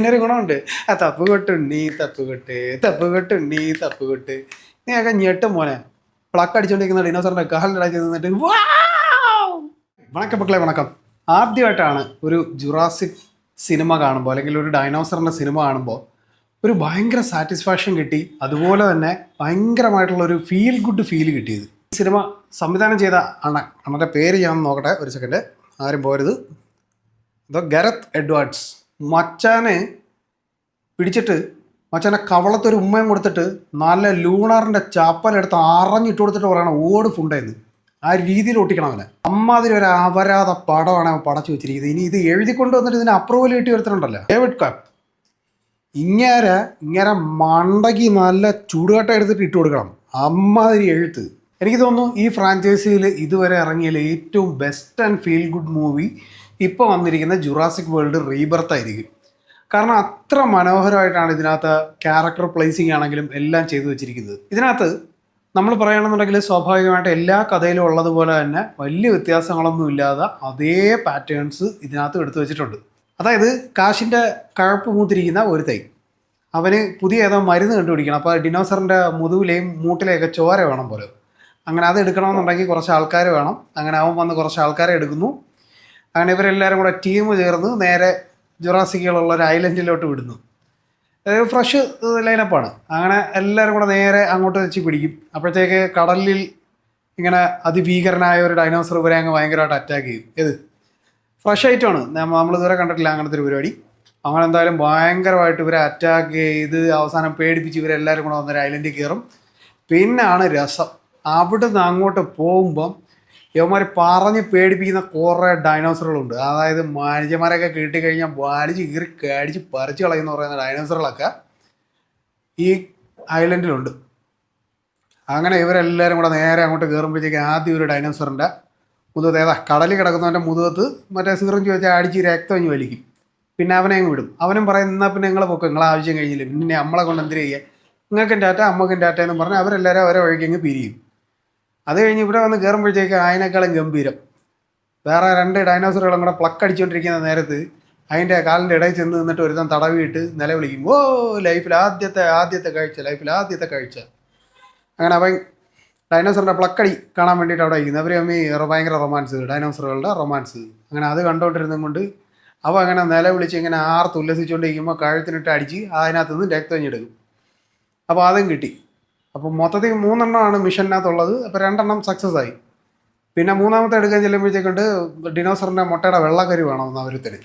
ഒരു ഗുണമുണ്ട്. ആ തപ്പ് കൊട്ടുണ്ണി തപ്പ് കൊട്ട് തപ്പ് കൊട്ടുണ്ണി തപ്പ് കൊട്ട് നീയൊക്കെ ഞെട്ടും മോനെ. പ്ലക്ക് അടിച്ചോണ്ടിരിക്കുന്ന ഡിനോസറിന്റെ കാലിനടച്ച് നിന്നിട്ട് വണക്കം മക്കളെ വണക്കം. ആദ്യമായിട്ടാണ് ഒരു ജുറാസിക് സിനിമ കാണുമ്പോൾ അല്ലെങ്കിൽ ഒരു ഡൈനോസറിന്റെ സിനിമ കാണുമ്പോൾ ഒരു ഭയങ്കര സാറ്റിസ്ഫാക്ഷൻ കിട്ടി. അതുപോലെ തന്നെ ഭയങ്കരമായിട്ടുള്ള ഒരു ഫീൽ ഗുഡ് ഫീൽ കിട്ടിയത്. സിനിമ സംവിധാനം ചെയ്ത അണ്ണൻ്റെ പേര് ഞാൻ നോക്കട്ടെ ഒരു സെക്കൻഡ്, ആരും പോരുത്. അതോ ഗരത്ത് എഡ്വാർഡ്സ്. മച്ചാനെ പിടിച്ചിട്ട് മച്ചാനെ കവളത്തൊരു ഉമ്മയും കൊടുത്തിട്ട് നല്ല ലൂണാറിൻ്റെ ചാപ്പലെടുത്ത് അറിഞ്ഞിട്ട് കൊടുത്തിട്ട് പറയണം ഓട് ഫുണ്ടെന്ന്. ആ രീതിയിൽ ഒട്ടിക്കണം അവനെ. അമ്മാതിരി ഒരു അപരാധ പടമാണ് അവൻ പടച്ചു വെച്ചിരിക്കുന്നത്. ഇനി ഇത് എഴുതിക്കൊണ്ട് വന്നിട്ട് ഇതിന് അപ്രൂവൽ കിട്ടി വരുത്തുന്നുണ്ടല്ലോ ഡേവിഡ് കാപ്പ്. ഇങ്ങനെ മണ്ടയ്ക്ക് നല്ല ചൂടുകട്ട എടുത്തിട്ട് ഇട്ട് കൊടുക്കണം. അമ്മാതിരി എഴുത്ത്. എനിക്ക് തോന്നുന്നു ഈ ഫ്രാഞ്ചൈസിയിൽ ഇതുവരെ ഇറങ്ങിയതിൽ ഏറ്റവും best and feel good movie ഇപ്പോൾ വന്നിരിക്കുന്ന ജുറാസിക് വേൾഡ് റീബർത്ത് ആയിരിക്കും. കാരണം അത്ര മനോഹരമായിട്ടാണ് ഇതിനകത്ത് ക്യാരക്ടർ പ്ലേസിങ് ആണെങ്കിലും എല്ലാം ചെയ്തു വെച്ചിരിക്കുന്നത്. ഇതിനകത്ത് നമ്മൾ പറയുകയാണെന്നുണ്ടെങ്കിൽ സ്വാഭാവികമായിട്ട് എല്ലാ കഥയിലും ഉള്ളതുപോലെ തന്നെ വലിയ വ്യത്യാസങ്ങളൊന്നും ഇല്ലാതെ അതേ പാറ്റേൺസ് ഇതിനകത്ത് എടുത്തു വെച്ചിട്ടുണ്ട്. അതായത് കാശിൻ്റെ കഴപ്പ് മൂത്തിരിക്കുന്ന ഒരു തൈ, അവന് പുതിയ ഏതോ മരുന്ന് കണ്ടുപിടിക്കണം. അപ്പോൾ ഡിനോസറിൻ്റെ മുതുവിലെയും മൂട്ടിലെയൊക്കെ ചോര വേണം പോലെ. അങ്ങനെ അത് എടുക്കണമെന്നുണ്ടെങ്കിൽ കുറച്ച് ആൾക്കാർ വേണം. അങ്ങനെ അവൻ വന്ന് കുറച്ച് ആൾക്കാരെ എടുക്കുന്നു. അങ്ങനെ ഇവരെല്ലാവരും കൂടെ ടീം ചേർന്ന് നേരെ ജുറാസിക്കുകളുള്ള ഒരു ഐലൻഡിലോട്ട് വിടുന്നു. ഫ്രഷ് ലൈനപ്പാണ്. അങ്ങനെ എല്ലാവരും കൂടെ നേരെ അങ്ങോട്ട് വെച്ച് പിടിക്കും. അപ്പോഴത്തേക്ക് കടലിൽ ഇങ്ങനെ അതിഭീകരനായ ഒരു ഡൈനോസർ ഇവരെ അങ്ങ് ഭയങ്കരമായിട്ട് അറ്റാക്ക് ചെയ്യും. ഏത് ഫ്രഷ് ആയിട്ടാണ്, നമ്മൾ ഇതുവരെ കണ്ടിട്ടില്ല അങ്ങനത്തെ ഒരു പരിപാടി. അങ്ങനെ എന്തായാലും ഭയങ്കരമായിട്ട് ഇവരെ അറ്റാക്ക് ചെയ്ത് അവസാനം പേടിപ്പിച്ച് ഇവരെല്ലാവരും കൂടെ വന്നൊരു ഐലൻഡിൽ കയറും. പിന്നാണ് രസം. അവിടുന്ന് അങ്ങോട്ട് പോകുമ്പം ഇവന്മാർ പറഞ്ഞ് പേടിപ്പിക്കുന്ന കുറേ ഡൈനോസറുകളുണ്ട്. അതായത് മനുഷ്യന്മാരൊക്കെ കിട്ടിക്കഴിഞ്ഞാൽ വലിച്ച് കീറി കടിച്ച് പറിച്ച് കളയുന്ന പറയുന്ന ഡൈനോസറുകളൊക്കെ ഈ ഐലൻഡിലുണ്ട്. അങ്ങനെ ഇവരെല്ലാവരും കൂടെ നേരെ അങ്ങോട്ട് കയറുമ്പോഴത്തേക്ക് ആദ്യം ഒരു ഡൈനോസറിൻ്റെ മുതുകത്ത്, ഏതാ കടലിൽ കിടക്കുന്നവൻ്റെ മുതുകത്ത് മറ്റേ സിറിഞ്ച് വെച്ചാൽ അടിച്ച് രക്തം അഞ്ഞ് വലിക്കും. പിന്നെ അവനെ അങ്ങ് വിടും. അവനും പറയും എന്നാൽ പിന്നെ നിങ്ങളെ പൊക്കെ, നിങ്ങളെ ആവശ്യം കഴിഞ്ഞില്ല, പിന്നെ നമ്മളെ കൊണ്ട് എന്തിനു ചെയ്യുക, നിങ്ങൾക്കും ടാറ്റ അമ്മക്കും ടാറ്റ എന്ന് പറഞ്ഞാൽ അവരെല്ലാവരും അവരെ വഴിക്ക് അങ്ങ് പിരിയും. അത് കഴിഞ്ഞ് ഇവിടെ വന്ന് കയറുമ്പോഴത്തേക്ക് അതിനേക്കാളും ഗംഭീരം വേറെ രണ്ട് ഡൈനോസറുകളും കൂടെ പ്ലക്ക് അടിച്ചുകൊണ്ടിരിക്കുന്ന നേരത്ത് അതിൻ്റെ കാലിൻ്റെ ഇടയിൽ ചെന്ന് നിന്നിട്ട് ഒരുത്തൻ തടവിയിട്ട് നിലവിളിക്കും, ഓ ലൈഫിൽ ആദ്യത്തെ കാഴ്ച. അങ്ങനെ അവൻ ഡൈനോസറിൻ്റെ പ്ലക്കടി കാണാൻ വേണ്ടിയിട്ട് അവിടെ ഇരിക്കുന്നത്. അവർ തമ്മിൽ ഭയങ്കര റൊമാൻസ്, ഡൈനോസറുകളുടെ റൊമാൻസ്. അങ്ങനെ അത് കണ്ടുകൊണ്ടിരുന്നത് കൊണ്ട് അവ അങ്ങനെ നിലവിളിച്ച് ഇങ്ങനെ ഉല്ലസിച്ചുകൊണ്ടിരിക്കുമ്പോൾ കഴുത്തിനിട്ട് അടിച്ച് അതിനകത്ത് നിന്ന് രക്തഞ്ഞെടുക്കും. അപ്പോൾ അതും കിട്ടി. അപ്പോൾ മൊത്തത്തിൽ 3 എണ്ണമാണ് മിഷനകത്തുള്ളത്. അപ്പോൾ 2 എണ്ണം സക്സസ് ആയി. പിന്നെ മൂന്നാമത്തെ എടുക്കാൻ ചെല്ലുമ്പോഴത്തേക്കൊണ്ട് ഡിനോസറിൻ്റെ മുട്ടയുടെ വെള്ളക്കരി വേണമെന്ന് അവരുത്തന്.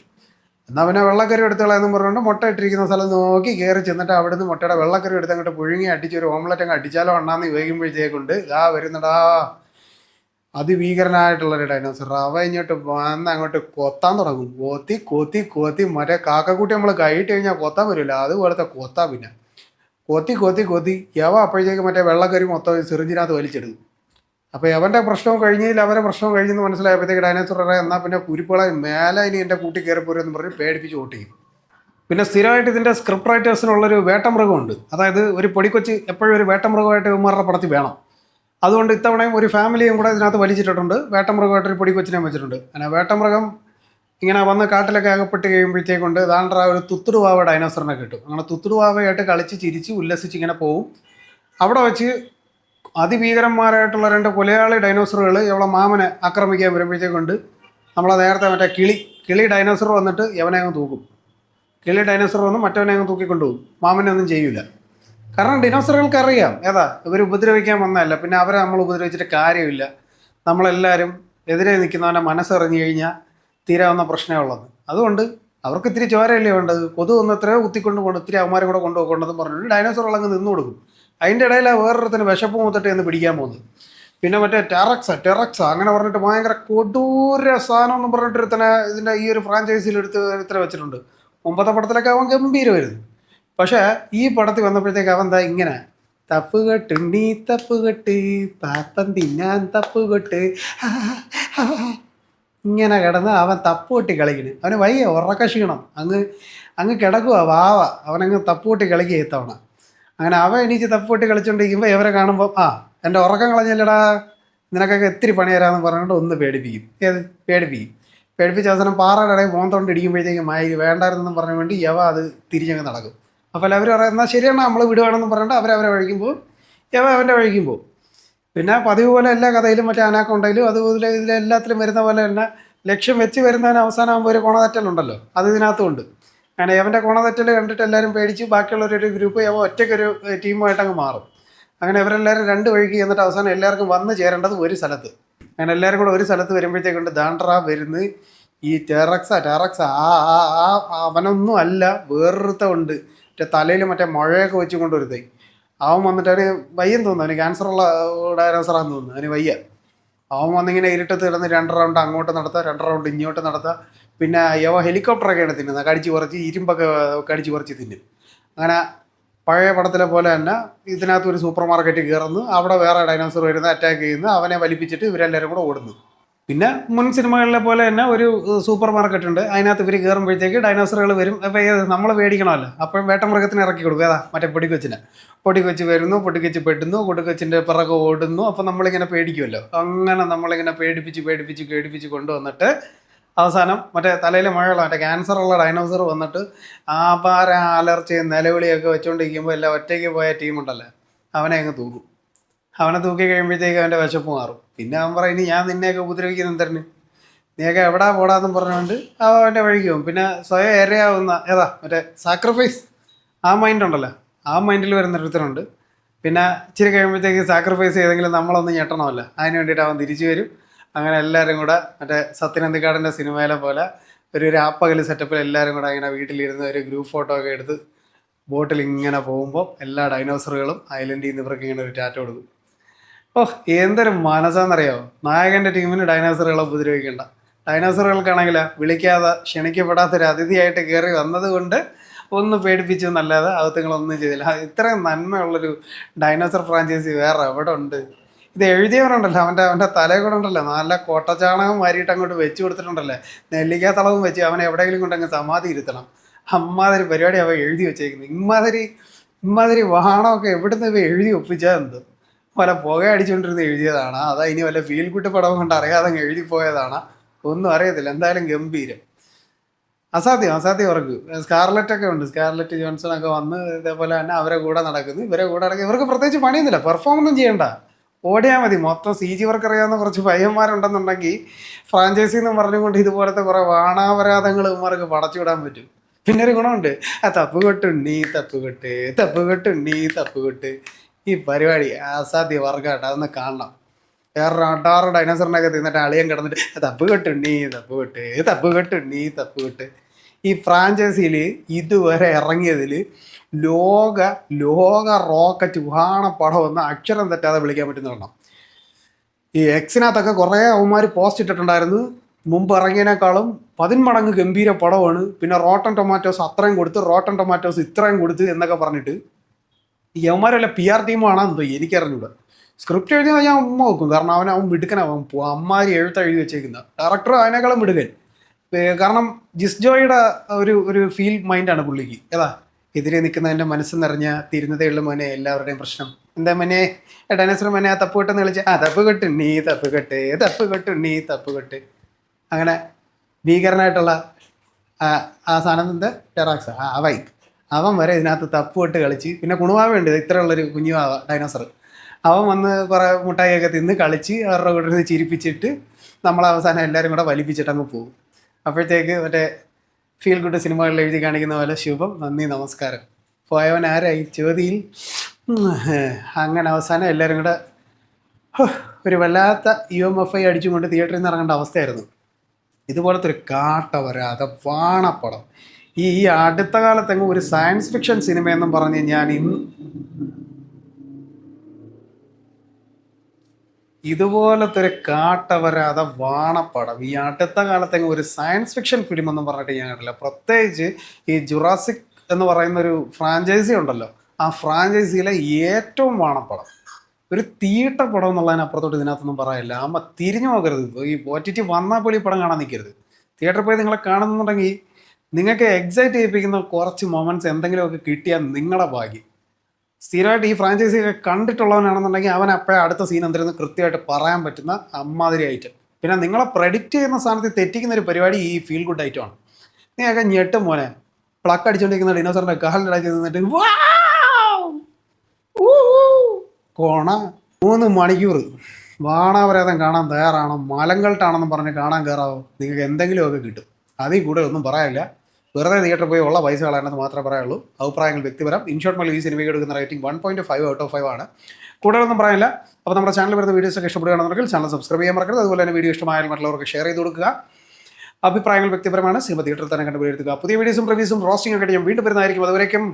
എന്നാൽ പിന്നെ വെള്ളക്കരി എടുത്തോളാന്ന് പറഞ്ഞുകൊണ്ട് മുട്ട ഇട്ടിരിക്കുന്ന സ്ഥലം നോക്കി കയറി ചെന്നിട്ട് അവിടുന്ന് മുട്ടയുടെ വെള്ളക്കരി എടുത്ത് അങ്ങോട്ട് പുഴുങ്ങി അടിച്ച് ഒരു ഓംലെറ്റ് അങ്ങ് അടിച്ചാലോ എണ്ണാന്ന് ചോദിക്കുമ്പോഴത്തേക്കൊണ്ട് വരുന്നടാ അതിഭീകരനായിട്ടുള്ളൊരു ഡൈനോസർ. അവ ഇങ്ങോട്ട് വന്ന് അങ്ങോട്ട് കൊത്താൻ തുടങ്ങും. കൊത്തി മറ്റേ കാക്കക്കൂട്ടി നമ്മൾ കൈയിട്ട് കഴിഞ്ഞാൽ കൊത്താൻ വരില്ല, അതുപോലത്തെ കൊത്താൻ. പിന്നെ കൊത്തി യവ അപ്പോഴത്തേക്ക് മറ്റേ വെള്ളക്കരി മൊത്തം സിറിഞ്ചിനകത്ത് വലിച്ചെടുക്കും. അപ്പോൾ അവൻ്റെ പ്രശ്നവും കഴിഞ്ഞില്ല, അവരെ പ്രശ്നവും കഴിഞ്ഞെന്ന് മനസ്സിലായപ്പോഴത്തേക്ക് ഡൈനോസർ എന്നാൽ പിന്നെ കുരിപ്പുകളെ മേലെ ഇനി എൻ്റെ കൂട്ടി കയറിപ്പോരെന്ന് പറഞ്ഞ് പേടിപ്പിച്ച് വോട്ട് ചെയ്യും. പിന്നെ സ്ഥിരമായിട്ട് ഇതിൻ്റെ സ്ക്രിപ്റ്റ് റൈറ്റേഴ്സിനുള്ളൊരു വേട്ടമൃഗമുണ്ട്. അതായത് ഒരു പൊടിക്കൊച്ച് എപ്പോഴും ഒരു വേട്ടമൃഗമായിട്ട് ഇവന്മാരുടെ പടത്തിൽ വേണം. അതുകൊണ്ട് ഇത്തവണയും ഒരു ഫാമിലിയും കൂടെ ഇതിനകത്ത് വലിച്ചിട്ടുണ്ട്. വേട്ടമൃഗമായിട്ടൊരു പൊടിക്കൊച്ചിനെയും വെച്ചിട്ടുണ്ട്. അങ്ങനെ വേട്ടമൃഗം ഇങ്ങനെ വന്ന് കാട്ടിലൊക്കെ അകപ്പെട്ട് കഴിയുമ്പോഴത്തേക്കൊണ്ട് ദാണ്ട്ര ഒരു തുത്തുടുവാവ ഡൈനോസറിനെ കിട്ടും. അങ്ങനെ തുത്തുടുവാവയായിട്ട് കളിച്ച് ചിരിച്ച് ഉല്ലസിച്ച് ഇങ്ങനെ പോവും. അവിടെ വെച്ച് അതിഭീകരന്മാരായിട്ടുള്ള 2 കൊലയാളി ഡൈനോസറുകൾ ഇവളെ മാമനെ ആക്രമിക്കാൻ വരുമ്പോഴത്തേക്കൊണ്ട് നമ്മളെ നേരത്തെ മറ്റേ കിളി ഡൈനോസർ വന്നിട്ട് യവനെ അങ്ങ് തൂക്കും. കിളി ഡൈനോസർ വന്ന് മറ്റവനെ അങ്ങ് തൂക്കിക്കൊണ്ടുപോകും. മാമനെ ഒന്നും ചെയ്യൂല. കാരണം ഡിനോസറുകൾക്ക് അറിയാം ഏതാ ഇവർ ഉപദ്രവിക്കാൻ വന്നതല്ല. പിന്നെ അവരെ നമ്മൾ ഉപദ്രവിച്ചിട്ട് കാര്യമില്ല. നമ്മളെല്ലാവരും എതിരെ നിൽക്കുന്നവൻ്റെ മനസ്സറിഞ്ഞു കഴിഞ്ഞാൽ തീരാവുന്ന പ്രശ്നമേ ഉള്ളത്. അതുകൊണ്ട് അവർക്ക് ഇത്തിരി ചോരയല്ലേ വേണ്ടത്. കൊതു ഒന്ന് എത്രയോ കുത്തിക്കൊണ്ട് പോകണം, ഇത്തിരി അവന്മാരെ കൂടെ കൊണ്ടുപോകണമെന്ന് പറഞ്ഞിട്ട് ഡൈനോസറുകൾ അങ്ങ് നിന്ന് കൊടുക്കും. അതിൻ്റെ ഇടയിൽ വേറൊരുത്തിന് വിശപ്പ് മൂത്തിട്ട് എന്ന് പിടിക്കാൻ പോകുന്നത്. പിന്നെ മറ്റേ ടെറക്സ അങ്ങനെ പറഞ്ഞിട്ട് ഭയങ്കര കൊടൂര സാധനം എന്ന് പറഞ്ഞിട്ട് ഒരുത്തനെ ഇതിൻ്റെ ഈ ഒരു ഫ്രാഞ്ചൈസിയിൽ ഇത്ര വെച്ചിട്ടുണ്ട്. മുമ്പത്തെ പടത്തിലൊക്കെ അവൻ ഗംഭീരമായിരുന്നു. പക്ഷേ ഈ പടത്തിൽ വന്നപ്പോഴത്തേക്ക് അവൻ എന്താ ഇങ്ങനെ തപ്പുകെട്ടുണ്ണി തപ്പുകെട്ട് പാപ്പം തിന്നാൻ തപ്പുകെട്ട് ഇങ്ങനെ കിടന്ന് അവൻ തപ്പുകൊട്ടി കളിക്കുന്നു. അവന് വയ്യ, ഉറക്ക ക്ഷീണം, അങ്ങ് കിടക്കുക വാവ. അവനങ്ങ് തപ്പുകൊട്ടി കളിക്കുക ഇത്തവണ. അങ്ങനെ അവൻ എണീച്ച് തപ്പുകൊട്ടി കളിച്ചുകൊണ്ടിരിക്കുമ്പോൾ ഇവരെ കാണുമ്പോൾ എൻ്റെ ഉറക്കം കളഞ്ഞല്ലടാ, നിനക്കൊക്കെ ഇത്തിരി പണി തരാമെന്ന് പറഞ്ഞുകൊണ്ട് ഒന്ന് പേടിപ്പിക്കും. പേടിപ്പിക്കും. പേടിപ്പിച്ച അവസാനം പാറയുടെ ഇടയിൽ മോന്തോണ്ട് ഇടിക്കുമ്പോഴത്തേക്കും മായി വേണ്ടായിരുന്നെന്ന് പറഞ്ഞ വേണ്ടി യവ അത് തിരിഞ്ഞങ്ങ് നടക്കും. അപ്പോൾ അവർ പറയാം എന്നാൽ ശരിയാണ് നമ്മൾ വിടുവാണെന്ന് പറഞ്ഞിട്ട് അവരവരെ വഴിക്കും പോകും, യവ അവൻ്റെ വഴിക്കും പോകും. പിന്നെ പതിവ് പോലെ എല്ലാ കഥയിലും മറ്റേ അനാക്കൊണ്ടയിലും അതുപോലെ ഇതിലെല്ലാത്തിലും വരുന്ന പോലെ തന്നെ ലക്ഷ്യം വെച്ച് വരുന്നതിന് അവസാനമാകുമ്പോൾ ഒരു കോണതെറ്റലുണ്ടല്ലോ, അത് ഇതിനകത്തുണ്ട്. അങ്ങനെ യവൻ്റെ കോണതെറ്റൽ കണ്ടിട്ട് എല്ലാവരും പേടിച്ച് ബാക്കിയുള്ളവരൊരു ഗ്രൂപ്പ് യവ ഒറ്റയ്ക്കൊരു ടീമുമായിട്ട് അങ്ങ് മാറും. അങ്ങനെ ഇവരെല്ലാവരും രണ്ട് വഴിക്ക് എന്നിട്ട് അവസാനം എല്ലാവർക്കും വന്ന് ചേരേണ്ടത് ഒരു സ്ഥലത്ത്. അങ്ങനെ എല്ലാവരും കൂടെ ഒരു സ്ഥലത്ത് വരുമ്പോഴത്തേക്കുണ്ട് ദാണ്ട്ര വരുന്ന് ഈ ടെറക്സ ആ ആ ആ അവനൊന്നും അല്ല, വേറൊരുത്ത ഉണ്ട് മറ്റേ തലയിൽ മറ്റേ മഴയൊക്കെ വെച്ച് കൊണ്ടൊരുത്തേ. അവൻ വന്നിട്ട് അവന് വയ്യെന്ന് തോന്നുന്നു, അവന് ക്യാൻസറുള്ള ഡയനോസറാന്ന് തോന്നുന്നു, അവന് വയ്യ. അവൻ വന്നിങ്ങനെ ഇരുട്ടത്ത് കിടന്ന് 2 റൗണ്ട് അങ്ങോട്ട് നടത്തുക, 2 റൗണ്ട് ഇങ്ങോട്ട് നടത്തുക. പിന്നെ യവ ഹെലികോപ്റ്ററൊക്കെയാണ് തിന്നുന്നത്, കടിച്ച് കുറച്ച് ഇരുമ്പൊക്കെ കടിച്ച് കുറച്ച് തിന്നും. അങ്ങനെ പഴയ പടത്തിലെ പോലെ തന്നെ ഇതിനകത്ത് ഒരു സൂപ്പർ മാർക്കറ്റ് കയറുന്നു, അവിടെ വേറെ ഡൈനോസർ വരുന്നു, അറ്റാക്ക് ചെയ്യുന്നു, അവനെ വലിപ്പിച്ചിട്ട് ഇവരെല്ലാവരും കൂടെ ഓടുന്നു. പിന്നെ മുൻ സിനിമകളിലെ പോലെ തന്നെ ഒരു സൂപ്പർ മാർക്കറ്റ് ഉണ്ട്, അതിനകത്ത് ഇവർ കയറുമ്പോഴത്തേക്ക് ഡൈനോസറുകൾ വരും. അപ്പോൾ നമ്മൾ പേടിക്കണമല്ലോ, അപ്പോഴും വേട്ടമൃഗത്തിന് ഇറക്കി കൊടുക്കും. ഏതാ മറ്റേ പൊടിക്കൊച്ച് വരുന്നു, പൊടിക്കൊച്ച് പെട്ടുന്നു, പൊടിക്കൊച്ചിൻ്റെ പിറകെ ഓടുന്നു. അപ്പോൾ നമ്മളിങ്ങനെ പേടിക്കുമല്ലോ. അങ്ങനെ നമ്മളിങ്ങനെ പേടിപ്പിച്ച് കൊണ്ടുവന്നിട്ട് അവസാനം മറ്റേ തലയിൽ മഴയുള്ള മറ്റേ ക്യാൻസറുള്ള ഡൈനോസർ വന്നിട്ട് ആപാര അലർച്ചയും നിലവിളിയൊക്കെ വെച്ചുകൊണ്ടിരിക്കുമ്പോൾ എല്ലാം ഒറ്റയ്ക്ക് പോയ ടീമുണ്ടല്ലോ, അവനെ അങ്ങ് തൂക്കും. അവനെ തൂക്കി കഴിയുമ്പോഴത്തേക്ക് അവൻ്റെ വിശപ്പ് മാറും. പിന്നെ അവൻ പറയും ഇനി ഞാൻ നിന്നെയൊക്കെ ഉപദ്രവിക്കുന്ന എന്തരന്, നീയൊക്കെ എവിടാ പോടാന്നും പറഞ്ഞുകൊണ്ട് അവൻ്റെ വഴിക്ക് പോകും. പിന്നെ സ്വയം ഇരയാവുന്ന മറ്റേ സാക്രിഫൈസ്, ആ മൈൻഡ് ഉണ്ടല്ലോ, ആ മൈൻഡിൽ വരുന്നൊരുത്തരുണ്ട്. പിന്നെ ഇച്ചിരി കഴിയുമ്പോഴത്തേക്ക് സാക്രിഫൈസ് ചെയ്തെങ്കിലും നമ്മളൊന്ന് ഞെട്ടണമല്ലോ, അതിന് വേണ്ടിയിട്ട് അവൻ തിരിച്ചു വരും. അങ്ങനെ എല്ലാവരും കൂടെ മറ്റേ സത്യനന്ദിക്കാടിൻ്റെ സിനിമയിലെ പോലെ ഒരു രാപ്പകൽ സെറ്റപ്പിൽ എല്ലാവരും കൂടെ ഇങ്ങനെ വീട്ടിലിരുന്ന് ഒരു ഗ്രൂപ്പ് ഫോട്ടോ ഒക്കെ എടുത്ത് ബോട്ടിൽ ഇങ്ങനെ പോകുമ്പോൾ എല്ലാ ഡൈനോസറുകളും ഐലൻഡിൽ നിന്ന് ഇവർക്ക് ഇങ്ങനെ ഒരു ടാറ്റ കൊടുക്കും. എന്തൊരു മനസ്സാണെന്നറിയോ, നായകൻ്റെ ടീമിന് ഡൈനോസറുകളെ ഉപദ്രവിക്കേണ്ട. ഡൈനോസറുകൾക്കാണെങ്കിൽ വിളിക്കാതെ ക്ഷണിക്കപ്പെടാത്തൊരു അതിഥിയായിട്ട് കയറി വന്നതുകൊണ്ട് ഒന്ന് പേടിപ്പിച്ചു എന്നല്ലാതെ അകത്തുങ്ങളൊന്നും ചെയ്തില്ല. ഇത്രയും നന്മയുള്ളൊരു ഡൈനോസർ ഫ്രാഞ്ചൈസി വേറെ എവിടെ ഉണ്ട്? ഇത് എഴുതിയവരുണ്ടല്ലോ, അവൻ്റെ തലയെ കൂടെ ഉണ്ടല്ലോ നല്ല കോട്ടച്ചാണകം വാരിയിട്ട് അങ്ങോട്ട് വെച്ച് കൊടുത്തിട്ടുണ്ടല്ലേ, നെല്ലിക്കാത്തളവും വെച്ച് അവനെ എവിടെയെങ്കിലും കൊണ്ടങ്ങ് സമാധി ഇരുത്തണം. അമ്മാതിരി പരിപാടി അവ എഴുതി വെച്ചേക്കുന്നത്. ഇമ്മാതിരി വാഹനമൊക്കെ എവിടുന്ന് ഇവ എഴുതി ഒപ്പിച്ചാൽ എന്ത്? പല പുക അടിച്ചുകൊണ്ടിരുന്ന് എഴുതിയതാണ്, അതാ ഇനി വല്ല ഫീൽ ഗുഡ് പടം കൊണ്ട് അറിയാതെ അങ്ങ് എഴുതി പോയതാണ്, ഒന്നും അറിയത്തില്ല. എന്തായാലും ഗംഭീരം, അസാധ്യം അവർക്ക്. സ്കാർലറ്റൊക്കെ ഉണ്ട്, സ്കാർലറ്റ് ജോൺസൺ ഒക്കെ വന്ന് ഇതേപോലെ തന്നെ അവരെ കൂടെ നടക്കുന്നു. ഇവരെ കൂടെ നടക്കുക, ഇവർക്ക് പ്രത്യേകിച്ച് പണിയൊന്നുമില്ല, പെർഫോം ഒന്നും ചെയ്യണ്ട, ഓടിയാൽ മതി. മൊത്തം CG വർക്ക് അറിയാവുന്ന കുറച്ച് പയ്യന്മാരുണ്ടെന്നുണ്ടെങ്കിൽ ഫ്രാഞ്ചൈസി എന്ന് പറഞ്ഞുകൊണ്ട് ഇതുപോലത്തെ കുറേ വാണാപരാധങ്ങൾ ഇവർക്ക് പടച്ചുവിടാൻ പറ്റും. പിന്നെ ഒരു ഗുണമുണ്ട്, തപ്പുകൊട്ട് ഈ പരിപാടി അസാധ്യ വർക്കായിട്ട്, അതൊന്ന് കാണണം. വേറെ 6 ഡൈനോസറിനൊക്കെ തിന്നിട്ട് അളിയൻ കിടന്നിട്ട് തപ്പുകൊട്ട്. ഈ ഫ്രാഞ്ചൈസിയിൽ ഇതുവരെ ഇറങ്ങിയതിൽ ലോക റോക്കറ്റ് പടം എന്ന് അക്ഷരം തെറ്റാതെ വിളിക്കാൻ പറ്റുന്ന. ഈ എക്സിനകത്തൊക്കെ കുറേ അവന്മാർ പോസ്റ്റ് ഇട്ടിട്ടുണ്ടായിരുന്നു, മുമ്പ് ഇറങ്ങിയതിനേക്കാളും 10 മടങ്ങ് ഗംഭീര പടമാണ്. പിന്നെ റോട്ടൻ ടൊമാറ്റോസ് അത്രയും കൊടുത്ത്, റോട്ടൻ ടൊമാറ്റോസ് ഇത്രയും കൊടുത്ത് എന്നൊക്കെ പറഞ്ഞിട്ട് ഈ അവന്മാരല്ല PR ടീമാണോ എന്തോ എനിക്കറിഞ്ഞൂടെ. സ്ക്രിപ്റ്റ് എഴുതിയാൽ ഞാൻ നോക്കും, കാരണം അവൻ മിടുക്കനാവും. അമ്മാരി എഴുതി വെച്ചേക്കുന്ന ഡയറക്ടർ അതിനേക്കാളും മിടുക്കൻ. കാരണം ജിസ്ജോയുടെ ഒരു ഫീൽ മൈൻഡാണ് പുള്ളിക്ക്. എതിരെ നിൽക്കുന്നതിൻ്റെ മനസ്സ് നിറഞ്ഞ തിരുന്നതേ ഉള്ള മോനെ എല്ലാവരുടെയും പ്രശ്നം. എന്താ മോനെ ഡൈനോസർ മോനെ ആ തപ്പുകെട്ടെന്ന് കളിച്ച് തപ്പുകെട്ട്. അങ്ങനെ ഭീകരനായിട്ടുള്ള ആ സാധനത്തിൻ്റെ ടെറാക്സ അവൻ വരെ ഇതിനകത്ത് തപ്പുകെട്ട് കളിച്ച്. പിന്നെ കുണുവാവുണ്ട്, ഇത്രയുള്ളൊരു കുഞ്ഞുവാവ ഡൈനോസർ. അവൻ വന്ന് കുറേ മുട്ടായിയൊക്കെ തിന്ന് കളിച്ച് അവരുടെ കൂടെ നിന്ന് ചിരിപ്പിച്ചിട്ട് നമ്മളവസാനം എല്ലാവരും കൂടെ വലിപ്പിച്ചിട്ട് അങ്ങ് പോകും. അപ്പോഴത്തേക്ക് മറ്റേ ഫീൽ ഗുഡ് സിനിമകളിൽ എഴുതി കാണിക്കുന്ന പോലെ ശുഭം, നന്ദി, നമസ്കാരം. പോയവൻ ആരായി ചോദ്യയിൽ. അങ്ങനെ അവസാനം എല്ലാവരും കൂടെ ഒരു വല്ലാത്ത UMFI അടിച്ചും കൊണ്ട് തിയേറ്ററിൽ നിന്ന് ഇറങ്ങേണ്ട അവസ്ഥയായിരുന്നു. ഇതുപോലത്തെ ഒരു കാട്ട വരാതെ വാണപ്പടം ഈ അടുത്ത കാലത്തെങ്ങും ഒരു സയൻസ് ഫിക്ഷൻ സിനിമയെന്നും പറഞ്ഞ് ഞാൻ ഇതുപോലത്തെ ഒരു കാട്ട വരാതെ വാണപ്പടം ഈ അടുത്ത കാലത്തെങ്ങും ഒരു സയൻസ് ഫിക്ഷൻ ഫിലിം എന്നും പറഞ്ഞിട്ട് ഞാൻ കണ്ടില്ല. പ്രത്യേകിച്ച് ഈ ജുറാസിക് എന്ന് പറയുന്ന ഒരു ഫ്രാഞ്ചൈസി ഉണ്ടല്ലോ, ആ ഫ്രാഞ്ചൈസിയിലെ ഏറ്റവും വാണപ്പടം, ഒരു തീട്ട പടം എന്നുള്ളതിനപ്പുറത്തോട്ട് ഇതിനകത്തൊന്നും പറയില്ല. അമ്മ തിരിഞ്ഞു നോക്കരുത്. ഈ OTT വന്നാൽ പോലും ഈ പടം കാണാൻ നിൽക്കരുത്. തിയേറ്ററിൽ പോയി നിങ്ങളെ കാണുന്നുണ്ടെങ്കിൽ നിങ്ങൾക്ക് എക്സൈറ്റ് ചെയ്യിപ്പിക്കുന്ന കുറച്ച് മൊമെൻറ്റ്സ് എന്തെങ്കിലുമൊക്കെ കിട്ടിയാൽ നിങ്ങളുടെ ഭാഗ്യം. സ്ഥിരമായിട്ട് ഈ ഫ്രാഞ്ചൈസി ഒക്കെ കണ്ടിട്ടുള്ളവനാണെന്നുണ്ടെങ്കിൽ അവൻ അപ്പോഴേ അടുത്ത സീൻ എന്തിരുന്ന് കൃത്യമായിട്ട് പറയാൻ പറ്റുന്ന അമ്മാതിരി ഐറ്റം. പിന്നെ നിങ്ങളെ പ്രഡിക്റ്റ് ചെയ്യുന്ന സ്ഥാനത്ത് തെറ്റിക്കുന്ന ഒരു പരിപാടി ഈ ഫീൽ ഗുഡ് ഐറ്റമാണ്. നീയൊക്കെ ഞെട്ടും മോനെ. പ്ലക്ക് അടിച്ചുകൊണ്ടിരിക്കുന്ന ഡിനോസറിന്റെ കാലിൻ്റെ ഇടയ്ക്ക് നിന്നിട്ട് കോണ 3 മണിക്കൂർ വാണാപരാധം കാണാൻ തയ്യാറാണോ, മലങ്കൾട്ടാണെന്നും പറഞ്ഞ് കാണാൻ കയറാവോ, നിങ്ങൾക്ക് എന്തെങ്കിലുമൊക്കെ കിട്ടും. അതിൽ കൂടുതൽ ഒന്നും പറയാനില്ല. വെറുതെ തിയേറ്ററിൽ പോയി ഉള്ള പൈസ കളയാണെന്ന് മാത്രമേ പറയാനുള്ളൂ. അഭിപ്രായങ്ങൾ വ്യക്തിപരം. ഇൻഷോർട്ട് മല്ലി ഈ സിനിമയ്ക്ക് എടുക്കുന്ന റേറ്റിംഗ് 1.5 ഔട്ട് ഓഫ് 5 ആണ്. കൂടുതലൊന്നും പറയാനില്ല. അപ്പോൾ നമ്മുടെ ചാനൽ വരുന്ന വീഡിയോസൊക്കെ ഇഷ്ടപ്പെടുകയാണെന്നുണ്ടെങ്കിൽ ചാനൽ സബ്സ്ക്രൈബ് ചെയ്യാൻ മറക്കരുത്. അതുപോലെ തന്നെ വീഡിയോ ഇഷ്ടമായാൽ മറ്റുള്ളവർക്ക് ഷെയർ ചെയ്ത് കൊടുക്കുക. അഭിപ്രായങ്ങൾ വ്യക്തിപരമാണ്. സിനിമ തിയേറ്ററിൽ തന്നെ കണ്ടുപിടിക്കുക. പുതിയ വീഡിയോസും റിവ്യൂസും റോസ്റ്റിംഗ് ഒക്കെ ഞാൻ വീണ്ടും വരുന്നതായിരിക്കും. അതുവരേക്കും